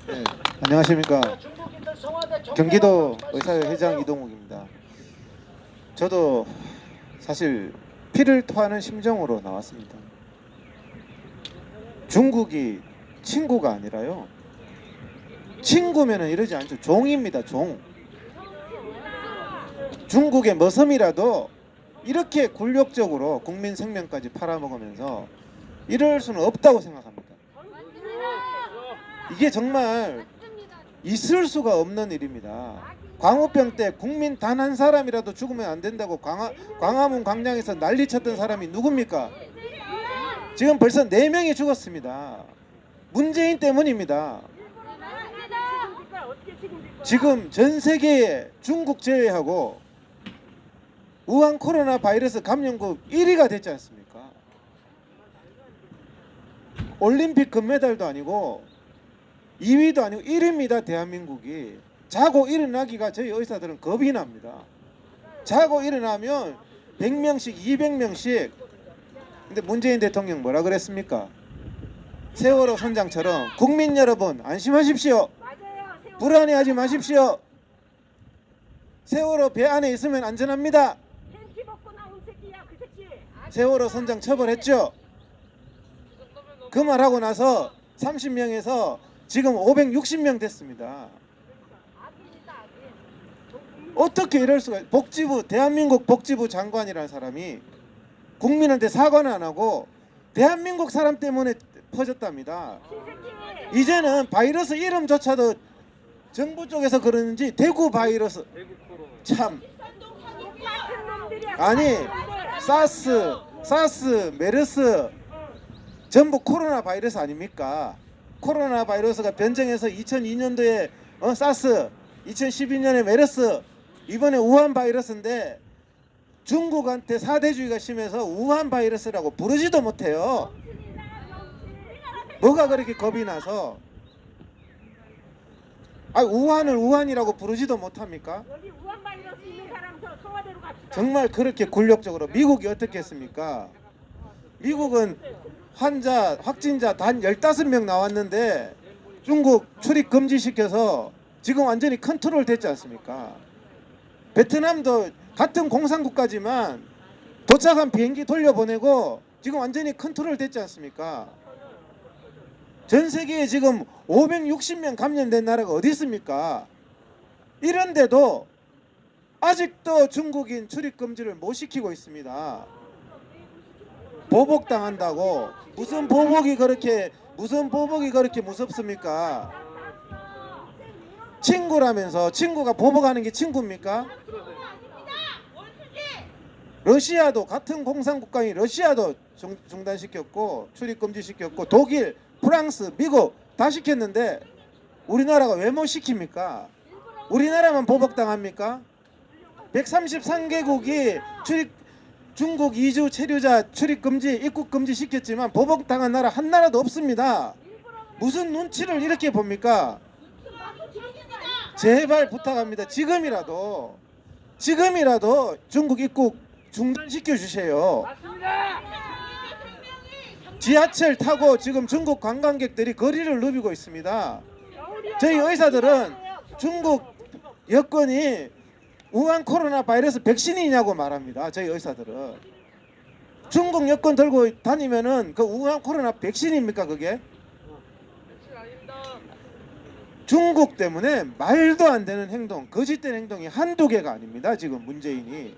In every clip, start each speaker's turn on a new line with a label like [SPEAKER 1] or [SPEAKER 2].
[SPEAKER 1] 네, 안녕하십니까. 경기도 의사회 회장 이동욱입니다. 저도 사실 피를 토하는 심정으로 나왔습니다. 중국이 친구가 아니라요, 친구면은 이러지 않죠. 종입니다. 종. 중국의 머슴이라도 이렇게 굴욕적으로 국민 생명까지 팔아먹으면서 이럴 수는 없다고 생각합니다. 이게 정말 있을 수가 없는 일입니다. 광우병 때 국민 단 한 사람이라도 죽으면 안 된다고 광화문 광장에서 난리쳤던 사람이 누굽니까? 지금 벌써 4명이 죽었습니다. 문재인 때문입니다. 지금 전 세계에 중국 제외하고 우한 코로나 바이러스 감염국 1위가 됐지 않습니까? 올림픽 금메달도 아니고 2위도 아니고 1위입니다. 대한민국이. 자고 일어나기가 저희 의사들은 겁이 납니다. 자고 일어나면 100명씩 200명씩. 근데 문재인 대통령 뭐라 그랬습니까? 세월호 선장처럼 국민 여러분 안심하십시오. 불안해하지 마십시오. 세월호 배 안에 있으면 안전합니다. 세월호 선장 처벌했죠. 그 말하고 나서 30명에서 지금 560명 됐습니다. 어떻게 이럴 수가. 복지부, 대한민국 복지부 장관이라는 사람이 국민한테 사과는 안 하고 대한민국 사람 때문에 퍼졌답니다. 이제는 바이러스 이름조차도 정부 쪽에서 그러는지 대구 바이러스. 참. 아니 사스, 메르스 전부 코로나 바이러스 아닙니까? 코로나 바이러스가 변종해서 2002년도에 사스, 2012년에 메르스, 이번에 우한 바이러스인데 중국한테 사대주의가 심해서 우한 바이러스라고 부르지도 못해요. 뭐가 그렇게 겁이 나서 우한을 우한이라고 부르지도 못합니까? 정말 그렇게 굴욕적으로. 미국이 어떻게 했습니까? 미국은 확진자 단 15명 나왔는데 중국 출입 금지시켜서 지금 완전히 컨트롤 됐지 않습니까? 베트남도 같은 공산국가지만 도착한 비행기 돌려보내고 지금 완전히 컨트롤 됐지 않습니까? 전 세계에 지금 560명 감염된 나라가 어디 있습니까? 이런데도 아직도 중국인 출입 금지를 못 시키고 있습니다. 보복당한다고. 무슨 보복이 그렇게 무섭습니까? 친구라면서. 친구가 보복하는 게 친구입니까? 러시아도 같은 공산국가인 러시아도 중단시켰고 출입 금지시켰고 독일, 프랑스, 미국 다 시켰는데 우리나라가 왜 못 시킵니까? 우리나라만 보복당합니까? 133개국이 중국 이주 체류자 출입 금지, 입국 금지 시켰지만 보복당한 나라 한 나라도 없습니다. 무슨 눈치를 이렇게 봅니까? 제발 부탁합니다. 지금이라도 중국 입국 중단시켜 주세요. 지하철 타고 지금 중국 관광객들이 거리를 누비고 있습니다. 저희 의사들은 중국 여권이 우한 코로나 바이러스 백신이냐고 말합니다. 저희 의사들은. 중국 여권 들고 다니면은 그 우한 코로나 백신입니까 그게? 중국 때문에 말도 안 되는 행동, 거짓된 행동이 한두 개가 아닙니다. 지금 문재인이.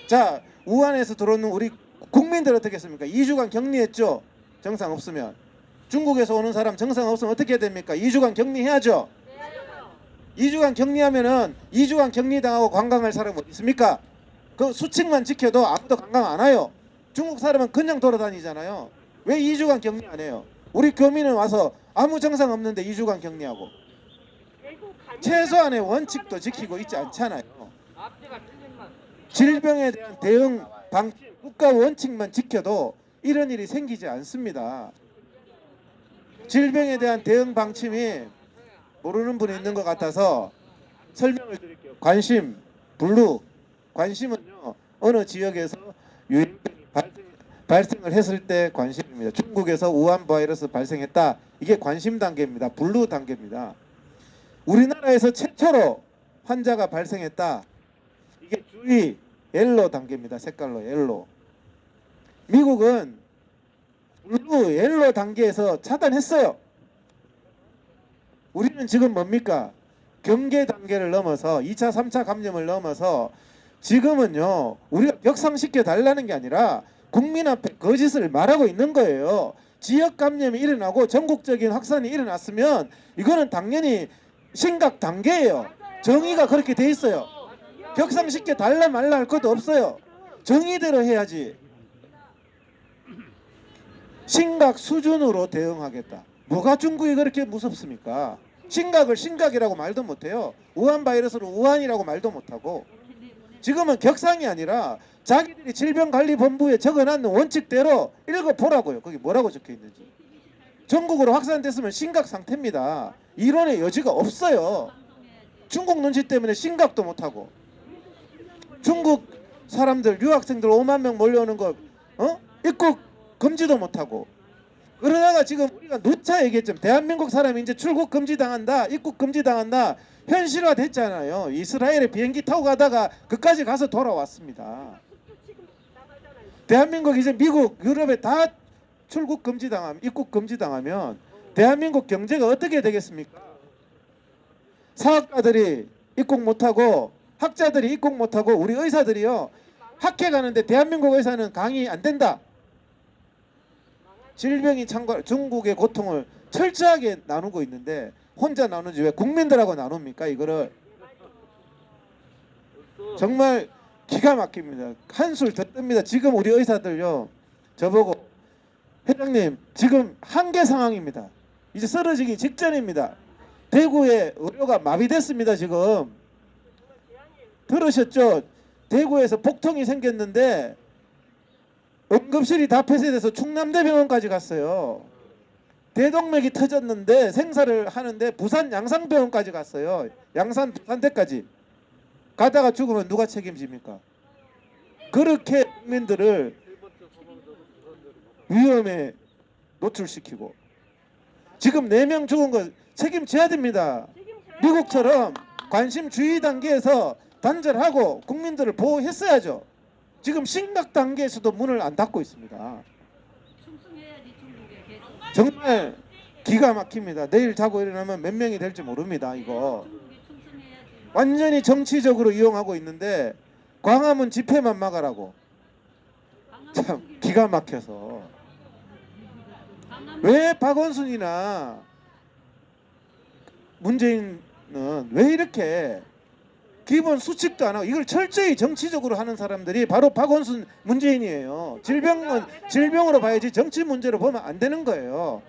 [SPEAKER 1] 자, 우한에서 들어오는 우리 국민들 어떻게 했습니까? 2주간 격리했죠. 정상 없으면. 중국에서 오는 사람 정상 없으면 어떻게 해야 됩니까? 2주간 격리해야죠. 2주간 격리하면은 2주간 격리당하고 관광할 사람 어디 있습니까? 그 수칙만 지켜도 아무도 관광 안 와요. 중국 사람은 그냥 돌아다니잖아요. 왜 2주간 격리 안 해요? 우리 교민은 와서 아무 정상 없는데 2주간 격리하고. 최소한의 원칙도 지키고 있지 않잖아요. 질병에 대한 대응 방침, 국가 원칙만 지켜도 이런 일이 생기지 않습니다. 질병에 대한 대응 방침이 모르는 분이 있는 것 같아서 설명을 드릴게요. 관심, 블루. 관심은요, 어느 지역에서 유행병이 발생을 했을 때 관심입니다. 중국에서 우한 바이러스 발생했다. 이게 관심 단계입니다. 블루 단계입니다. 우리나라에서 최초로 환자가 발생했다. 이게 주의 옐로 단계입니다. 색깔로 옐로. 미국은 블루 옐로 단계에서 차단했어요. 우리는 지금 뭡니까? 경계 단계를 넘어서 2차 3차 감염을 넘어서 지금은요 우리가 격상시켜 달라는 게 아니라 국민 앞에 거짓을 말하고 있는 거예요. 지역 감염이 일어나고 전국적인 확산이 일어났으면 이거는 당연히 심각 단계예요. 정의가 그렇게 돼 있어요. 격상시켜 달라 말라 할 것도 없어요. 정의대로 해야지. 심각 수준으로 대응하겠다. 뭐가 중국이 그렇게 무섭습니까? 심각을 심각이라고 말도 못해요. 우한 바이러스로 우한이라고 말도 못하고. 지금은 격상이 아니라 자기들이 질병관리본부에 적어놨는 원칙대로 읽어보라고요. 거기 뭐라고 적혀있는지. 전국으로 확산됐으면 심각 상태입니다. 이론의 여지가 없어요. 중국 눈치 때문에 심각도 못하고. 중국 사람들 유학생들 5만 명 몰려오는 거 입국 금지도 못하고. 그러다가 지금 우리가 누차 얘기했죠. 대한민국 사람이 이제 출국 금지당한다, 입국 금지당한다. 현실화 됐잖아요. 이스라엘에 비행기 타고 가다가 그까지 가서 돌아왔습니다. 대한민국 이제 미국, 유럽에 다 출국 금지당하면, 입국 금지당하면 대한민국 경제가 어떻게 되겠습니까? 사학자들이 입국 못하고 학자들이 입국 못하고 우리 의사들이요 학회 가는데 대한민국 의사는 강의 안 된다. 질병이 참가 중국의 고통을 철저하게 나누고 있는데 혼자 나누지 왜 국민들하고 나눕니까? 이거를 정말 기가 막힙니다. 한술 더 뜹니다. 지금 우리 의사들요 저보고 회장님 지금 한계 상황입니다. 이제 쓰러지기 직전입니다. 대구에 의료가 마비됐습니다. 지금 들으셨죠? 대구에서 폭통이 생겼는데 응급실이 다 폐쇄돼서 충남대병원까지 갔어요. 대동맥이 터졌는데 생사를 하는데 부산 양산병원까지 갔어요. 양산 부산대까지 가다가 죽으면 누가 책임집니까? 그렇게 국민들을 위험에 노출시키고 지금 4명 죽은 거 책임져야 됩니다. 미국처럼 관심 주의 단계에서 단절하고 국민들을 보호했어야죠. 지금 심각 단계에서도 문을 안 닫고 있습니다. 정말 기가 막힙니다. 내일 자고 일어나면 몇 명이 될지 모릅니다. 이거 완전히 정치적으로 이용하고 있는데 광화문 집회만 막으라고. 참 기가 막혀서 왜 박원순이나 문재인은 왜 이렇게 기본 수칙도 안 하고 이걸 철저히 정치적으로 하는 사람들이 바로 박원순 문재인이에요. 질병은 질병으로 봐야지 정치 문제로 보면 안 되는 거예요.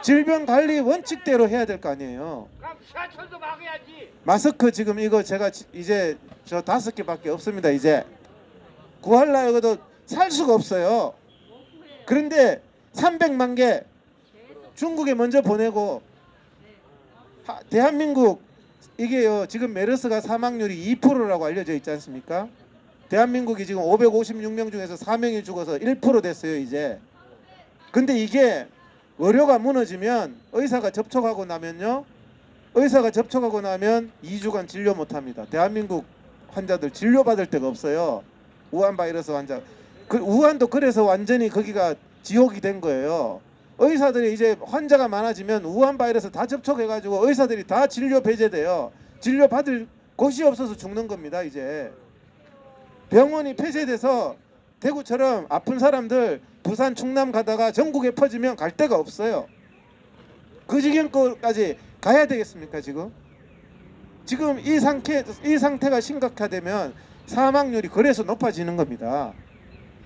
[SPEAKER 1] 질병관리 원칙대로 해야 될 거 아니에요. 마스크 지금 이거 제가 이제 저 5개밖에 없습니다. 이제 구하려고도 살 수가 없어요. 그런데 300만 개 중국에 먼저 보내고 대한민국 이게요 지금 메르스가 사망률이 2%라고 알려져 있지 않습니까? 대한민국이 지금 556명 중에서 4명이 죽어서 1% 됐어요 이제. 근데 이게 의료가 무너지면 의사가 접촉하고 나면요 2주간 진료 못합니다. 대한민국 환자들 진료받을 데가 없어요. 우한 바이러스 환자. 우한도 그래서 완전히 거기가 지옥이 된 거예요. 의사들이 이제 환자가 많아지면 우한 바이러스 다 접촉해가지고 의사들이 다 진료 배제돼요. 진료 받을 곳이 없어서 죽는 겁니다. 이제 병원이 폐쇄돼서 대구처럼 아픈 사람들 부산 충남 가다가 전국에 퍼지면 갈 데가 없어요. 그 지경까지 가야 되겠습니까? 지금 이 상태가 심각하되면 사망률이 그래서 높아지는 겁니다.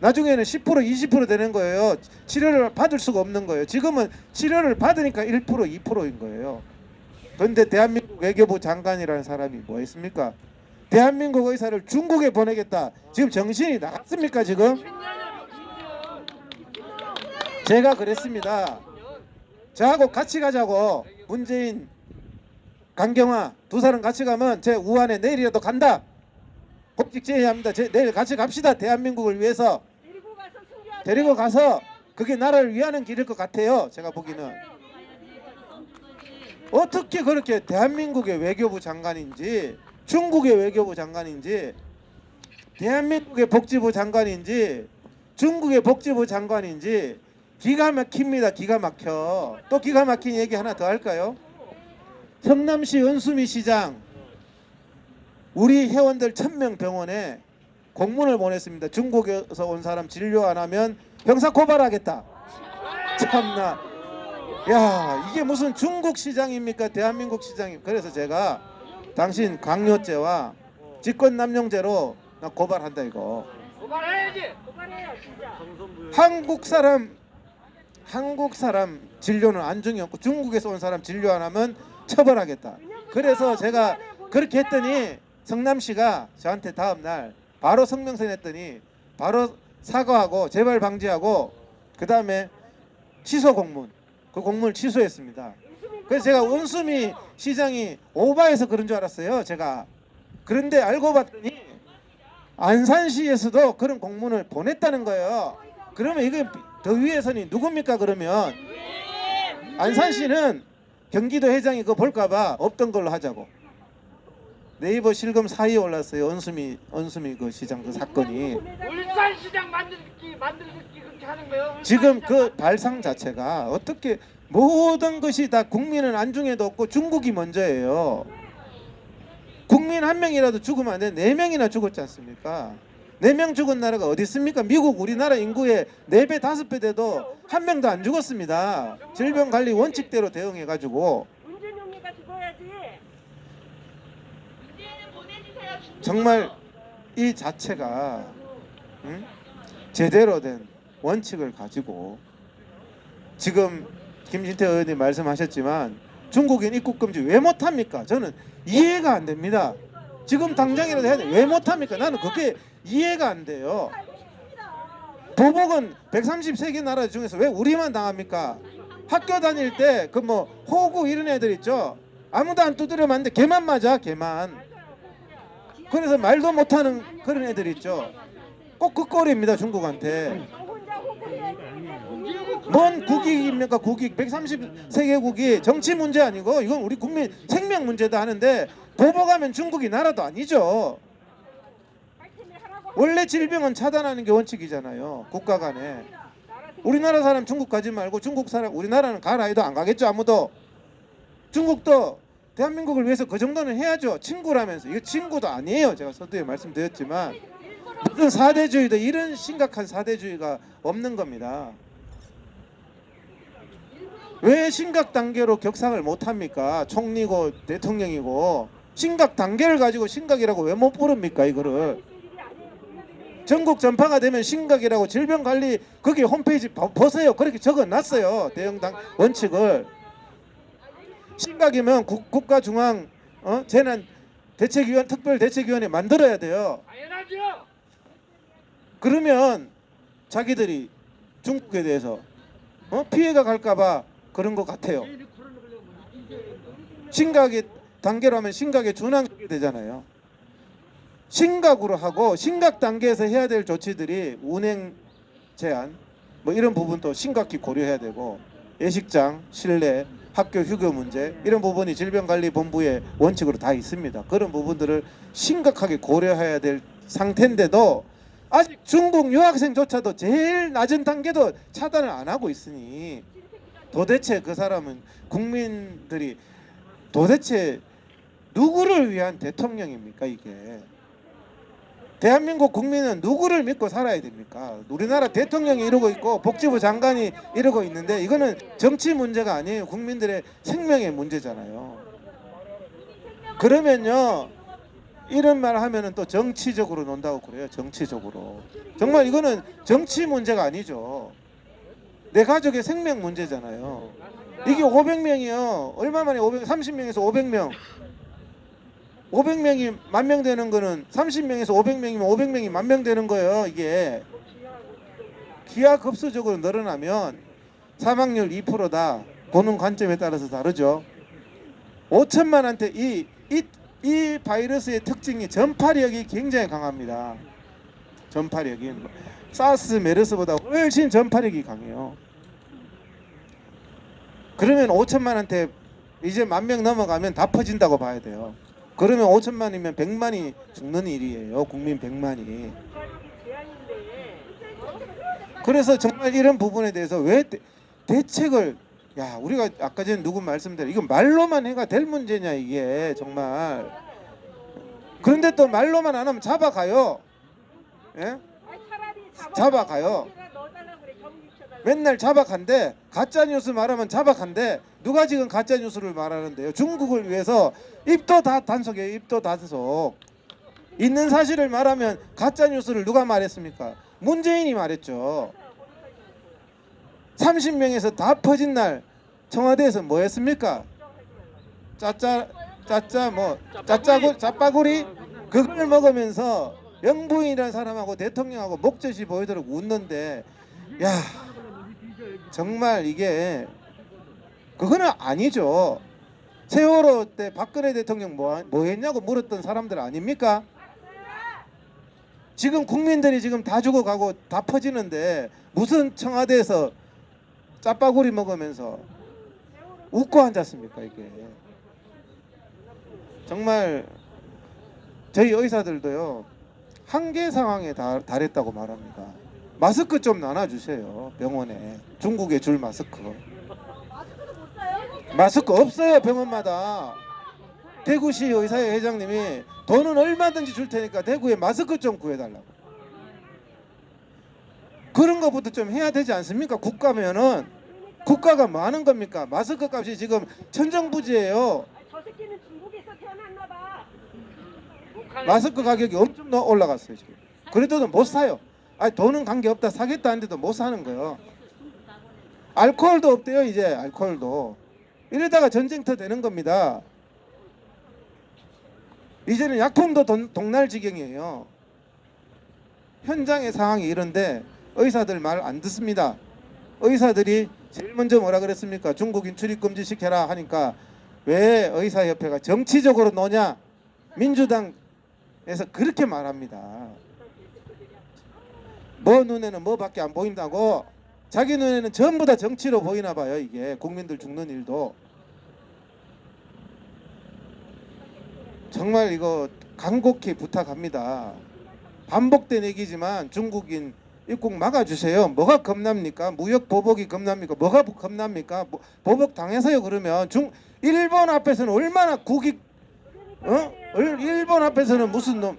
[SPEAKER 1] 나중에는 10% 20% 되는 거예요. 치료를 받을 수가 없는 거예요. 지금은 치료를 받으니까 1% 2%인 거예요. 그런데 대한민국 외교부 장관이라는 사람이 뭐 했습니까? 대한민국 의사를 중국에 보내겠다. 지금 정신이 나갔습니까? 지금? 제가 그랬습니다. 저하고 같이 가자고. 문재인, 강경화 두 사람 같이 가면 제 우한에 내일이라도 간다. 법직 제의합니다. 내일 같이 갑시다. 대한민국을 위해서. 데리고 가서 그게 나라를 위하는 길일 것 같아요. 제가 보기는. 어떻게 그렇게 대한민국의 외교부 장관인지, 중국의 외교부 장관인지, 대한민국의 복지부 장관인지, 중국의 복지부 장관인지 기가 막힙니다. 기가 막혀. 또 기가 막힌 얘기 하나 더 할까요? 성남시 은수미 시장 우리 회원들 1000명 병원에 공문을 보냈습니다. 중국에서 온 사람 진료 안 하면 형사 고발하겠다. 참나. 야, 이게 무슨 중국 시장입니까? 대한민국 시장입니까? 그래서 제가 당신 강요죄와 직권남용죄로 나 고발한다 이거.
[SPEAKER 2] 고발해야지. 고발해요 진짜.
[SPEAKER 1] 한국 사람 진료는 안중이 없고 중국에서 온 사람 진료 안 하면 처벌하겠다. 그래서 제가 그렇게 했더니 성남시가 저한테 다음 날 바로 성명서 냈더니 바로 사과하고 재발 방지하고 그 다음에 취소 공문, 그 공문을 취소했습니다. 그래서 제가 은수미 시장이 오바해서 그런 줄 알았어요. 제가. 그런데 알고 봤더니 안산시에서도 그런 공문을 보냈다는 거예요. 그러면 이게 더 위에서는 누굽니까? 그러면 안산시는 경기도 회장이 그거 볼까봐 없던 걸로 하자고. 네이버 실검 4위에 올랐어요. 은수미 그 시장 그 사건이.
[SPEAKER 2] 울산시장 만들기 그렇게 하는 거예요.
[SPEAKER 1] 지금 그 발상 자체가 어떻게 모든 것이 다 국민은 안중에도 없고 중국이 먼저예요. 국민 한 명이라도 죽으면 안 돼. 4명이나 죽었지 않습니까? 4명 죽은 나라가 어디 있습니까? 미국 우리나라 인구의 4배 5배 돼도 한 명도 안 죽었습니다. 질병관리 원칙대로 대응해가지고.
[SPEAKER 3] 문준용이가 죽어야지.
[SPEAKER 1] 정말 이 자체가 제대로 된 원칙을 가지고 지금 김진태 의원님 말씀하셨지만 중국인 입국 금지 왜 못합니까? 저는 이해가 안 됩니다. 지금 당장이라도 해야 돼. 왜 못합니까? 나는 그게 이해가 안 돼요. 보복은 133개 나라 중에서 왜 우리만 당합니까? 학교 다닐 때 그 뭐 호구 이런 애들 있죠. 아무도 안 두드려 맞는데 걔만 맞아. 걔만. 그래서 말도 못하는 그런 애들 있죠. 꼭 그 꼴입니다. 중국한테. 뭔 국익입니까? 국익 133개국이 정치 문제 아니고 이건 우리 국민 생명 문제다 하는데 보복하면 중국이 나라도 아니죠. 원래 질병은 차단하는 게 원칙이잖아요. 국가 간에. 우리나라 사람 중국 가지 말고 중국 사람 우리나라는 가라 해도 안 가겠죠. 아무도. 중국도 대한민국을 위해서 그 정도는 해야죠. 친구라면서. 이거 친구도 아니에요. 제가 서두에 말씀드렸지만 무슨 사대주의도 이런 심각한 사대주의가 없는 겁니다. 왜 심각 단계로 격상을 못합니까? 총리고 대통령이고 심각 단계를 가지고 심각이라고 왜 못 부릅니까? 이거를 전국 전파가 되면 심각이라고 질병관리 거기 홈페이지 보세요. 그렇게 적어놨어요. 대응당 원칙을. 심각이면 국가 중앙 재난 대책위원 특별대책위원회 만들어야 돼요.
[SPEAKER 2] 당연하죠.
[SPEAKER 1] 그러면 자기들이 중국에 대해서 피해가 갈까봐 그런 것 같아요. 심각의 단계로 하면 심각에 준하게 되잖아요. 심각으로 하고 심각 단계에서 해야 될 조치들이 운행 제한 뭐 이런 부분도 심각히 고려해야 되고 예식장, 실내, 학교 휴교 문제 이런 부분이 질병관리본부의 원칙으로 다 있습니다. 그런 부분들을 심각하게 고려해야 될 상태인데도 아직 중국 유학생조차도 제일 낮은 단계도 차단을 안 하고 있으니 도대체 그 사람은 국민들이 도대체 누구를 위한 대통령입니까? 이게 대한민국 국민은 누구를 믿고 살아야 됩니까? 우리나라 대통령이 이러고 있고 복지부 장관이 이러고 있는데 이거는 정치 문제가 아니에요. 국민들의 생명의 문제잖아요. 그러면요 이런 말 하면은 또 정치적으로 논다고 그래요. 정치적으로. 정말 이거는 정치 문제가 아니죠. 내 가족의 생명 문제잖아요. 이게 500명이요. 얼마 만에 30명에서 500명. 500명이 10,000명 되는 거는 30명에서 500명이면 500명이 10,000명 되는 거예요. 이게 기하급수적으로 늘어나면 사망률 2%다. 보는 관점에 따라서 다르죠. 5천만한테 이 바이러스의 특징이 전파력이 굉장히 강합니다. 전파력이 사스, 메르스보다 훨씬 전파력이 강해요. 그러면 5천만 한테 이제 10,000명 넘어가면 다 퍼진다고 봐야 돼요. 그러면 5천만이면 100만이 죽는 일이에요. 국민 100만이. 그래서 정말 이런 부분에 대해서 왜 대책을, 야, 우리가 아까 전에 누구 말씀대로 이거 말로만 해가 될 문제냐 이게 정말. 그런데 또 말로만 안 하면 잡아가요. 예? 잡아가요. 맨날 잡아간대. 가짜뉴스 말하면 잡아간대. 누가 지금 가짜뉴스를 말하는데요? 중국을 위해서 입도 다 단속이에요. 입도 단속. 있는 사실을 말하면 가짜뉴스를 누가 말했습니까? 문재인이 말했죠. 30명에서 다 퍼진 날 청와대에서 뭐 했습니까? 짜짜구리 그걸 먹으면서 영부인이라는 사람하고 대통령하고 목젖이 보이도록 웃는데, 야, 정말 이게 그거는 아니죠. 세월호 때 박근혜 대통령 뭐 했냐고 물었던 사람들 아닙니까? 지금 국민들이 지금 다 죽어가고 다 퍼지는데 무슨 청와대에서 짜파구리 먹으면서 웃고 앉았습니까? 이게 정말 저희 의사들도요 한계 상황에 달했다고 말합니다. 마스크 좀 나눠주세요. 병원에 중국에 줄 마스크. 마스크 없어요. 병원마다. 대구시 의사회 회장님이 돈은 얼마든지 줄 테니까 대구에 마스크 좀 구해달라고. 그런 것부터 좀 해야 되지 않습니까? 국가면은. 국가가 뭐 하는 겁니까? 마스크 값이 지금 천정부지예요.
[SPEAKER 3] 저 새끼는 중국에서 태어났나 봐.
[SPEAKER 1] 마스크 가격이 엄청 올라갔어요 지금. 그래도 못 사요. 아니 돈은 관계없다 사겠다 하는데도 못 사는 거예요. 알코올도 없대요 이제. 알코올도. 이러다가 전쟁터 되는 겁니다. 이제는 약품도 동날 지경이에요. 현장의 상황이 이런데 의사들 말 안 듣습니다. 의사들이 제일 먼저 뭐라 그랬습니까? 중국인 출입금지 시켜라 하니까 왜 의사협회가 정치적으로 노냐? 민주당에서 그렇게 말합니다. 뭐 눈에는 뭐밖에 안 보인다고. 자기 눈에는 전부 다 정치로 보이나 봐요. 이게 국민들 죽는 일도. 정말 이거 간곡히 부탁합니다. 반복된 얘기지만 중국인 입국 막아주세요. 뭐가 겁납니까? 무역 보복이 겁납니까? 뭐가 겁납니까? 보복 당해서요. 그러면 일본 앞에서는 얼마나 일본 앞에서는 무슨 놈?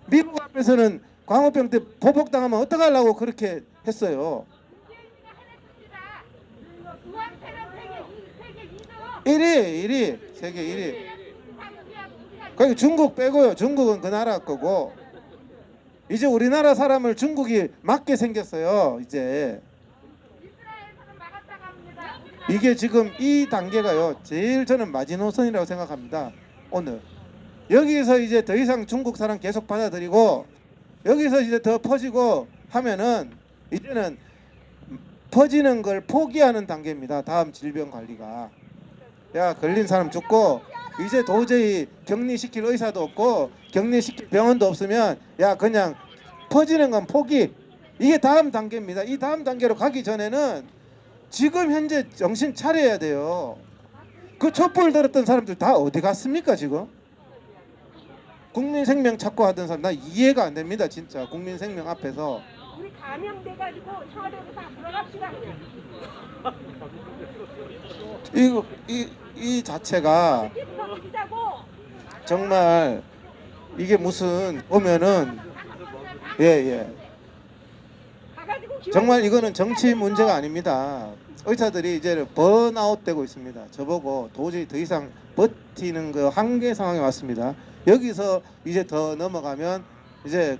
[SPEAKER 1] 미국 앞에서는 광우병 때 보복 당하면 어떡하려고 그렇게 했어요. 1위 세계 1위. 거기 중국 빼고요. 중국은 그 나라 거고. 이제 우리나라 사람을 중국이 막게 생겼어요. 이제 이게 지금 이 단계가요 제일 저는 마지노선이라고 생각합니다. 오늘 여기서 이제 더 이상 중국 사람 계속 받아들이고 여기서 이제 더 퍼지고 하면은 이제는 퍼지는 걸 포기하는 단계입니다. 다음 질병 관리가. 야, 걸린 사람 죽고 이제 도저히 격리시킬 의사도 없고 격리시킬 병원도 없으면 야, 그냥 퍼지는 건 포기. 이게 다음 단계입니다. 이 다음 단계로 가기 전에는 지금 현재 정신 차려야 돼요. 그 촛불 들었던 사람들 다 어디 갔습니까 지금? 국민 생명 찾고 하던 사람 나 이해가 안 됩니다. 진짜 국민 생명 앞에서.
[SPEAKER 3] 우리 감염돼가지고 청와대로 다 들어갑시다 그냥.
[SPEAKER 1] 이 자체가
[SPEAKER 3] 새끼부터 죽이자고.
[SPEAKER 1] 정말 이게 무슨 보면은
[SPEAKER 3] 가가지고
[SPEAKER 1] 정말 이거는 정치 문제가 아닙니다. 의사들이 이제 번아웃 되고 있습니다. 저보고 도저히 더 이상 버티는 그 한계 상황에 왔습니다. 여기서 이제 더 넘어가면 이제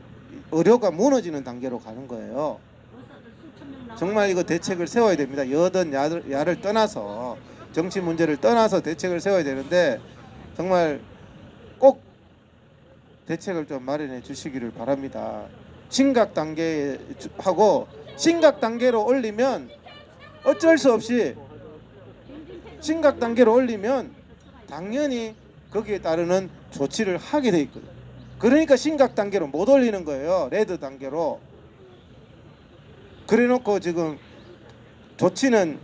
[SPEAKER 1] 의료가 무너지는 단계로 가는 거예요. 정말 이거 대책을 세워야 됩니다. 여든 야를 떠나서 정치 문제를 떠나서 대책을 세워야 되는데 정말 꼭 대책을 좀 마련해 주시기를 바랍니다. 심각 단계 하고 심각 단계로 올리면 어쩔 수 없이 심각 단계로 올리면 당연히 거기에 따르는 조치를 하게 돼 있거든요. 그러니까 심각 단계로 못 올리는 거예요. 레드 단계로. 그래놓고 지금 조치는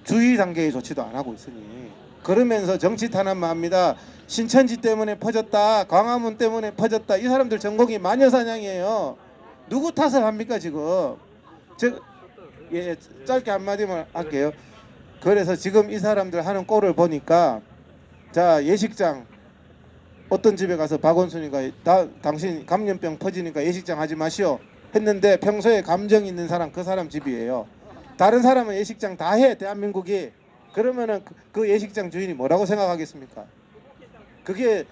[SPEAKER 1] 주의 단계의 조치도 안 하고 있으니 그러면서 정치 탄압만 합니다. 신천지 때문에 퍼졌다, 광화문 때문에 퍼졌다. 이 사람들 전공이 마녀사냥이에요. 누구 탓을 합니까 지금? 예, 짧게 한마디만 할게요. 그래서 지금 이 사람들 하는 꼴을 보니까 자, 예식장 어떤 집에 가서 박원순이가 당신 감염병 퍼지니까 예식장 하지 마시오 했는데 평소에 감정 있는 사람 그 사람 집이에요. 다른 사람은 예식장 다 해 대한민국이. 그러면은 그 예식장 주인이 뭐라고 생각하겠습니까? 그게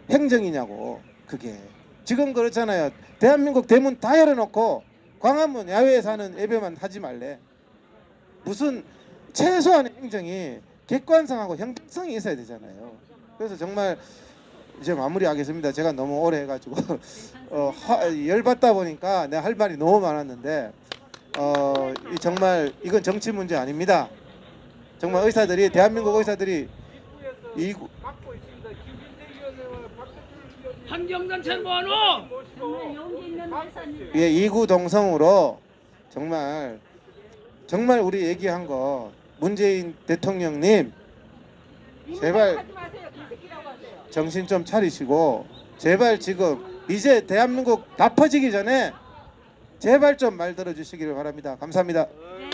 [SPEAKER 1] 행정이냐고. 그게 지금 그렇잖아요. 대한민국 대문 다 열어놓고 광화문 야외에서 하는 예배만 하지 말래. 무슨 최소한의 행정이 객관성하고 형평성이 있어야 되잖아요. 그래서 정말 이제 마무리하겠습니다. 제가 너무 오래 해가지고 열받다 보니까 내가 할 말이 너무 많았는데 정말 이건 정치 문제 아닙니다. 정말 의사들이 대한민국 의사들이
[SPEAKER 2] 맡고 있습니다. 김진태 위원회와 박수철 위원님
[SPEAKER 4] 환경단체 뭐하노?
[SPEAKER 3] 정말 용기 있는 회사님.
[SPEAKER 1] 예, 이구동성으로 정말 우리 얘기한 거 문재인 대통령님 제발
[SPEAKER 3] 하지 마세요. 개새끼라고 하세요.
[SPEAKER 1] 정신 좀 차리시고 제발 지금 이제 대한민국 다 퍼지기 전에 제발 좀 말 들어주시기를 바랍니다. 감사합니다.
[SPEAKER 3] 네.